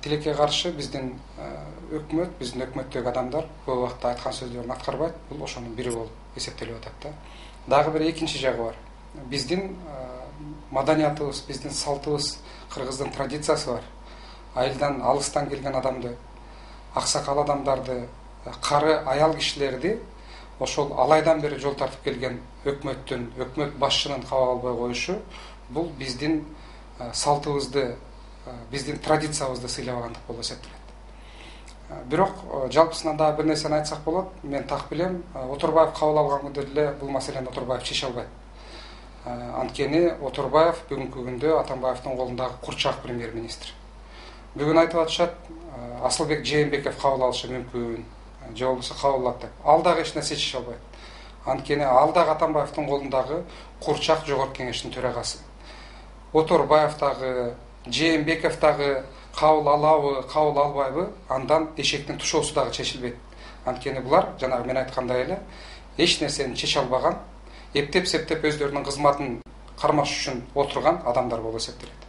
Тилекке каршы биздин өкмөттөгү адамдар көп убакта айткан сөздөрүн аткарбайт. Бул ошонун бири болуп эсептелип атат да. Дагы бир экинчи жагы бар. Биздин маданиятыбыз, биздин салтыбыз, кыргыздын традициясы бар. Айылдан, алыстан келген адамды, аксакал адамдарды, кары аял кишилерди ошол алайдан бери жол тартып келген өкмөт башчынын кабыл албай коюшу бул биздин салтыбызды, биздин традициябызды сыйлабагандык болуп эсептелет. Бирок жалпысынан дагы бир нерсени айтсак болот. Мен так билем, Отурбаев кабыл алган күндө деле бул маселени Отурбаев чече албайт. Анткени Отурбаев бүгүнкү күндө Атамбаевдин колундагы курчак премьер-министр. Бүгүн айтып атышат, Асылбек Жээнбеков кабыл алышы мүмкүн, же болбосо кабыл алат деп. Ал дагы эч нерсе чече албайт. Анткени ал дагы Атамбаевдин колундагы курчак жогорку кеңештин төрагасы. Отурбаев дагы, Жээнбеков дагы кабыл алабы, кабыл албайбы, андан эшектин тушоосу дагы чечилбейт. Анткени булар жанагы мен айткандай эле эч нерсени чече албаган, эптеп-септеп өздөрүнүн кызматын кармаш үчүн отурган адамдар болуп эсептелет.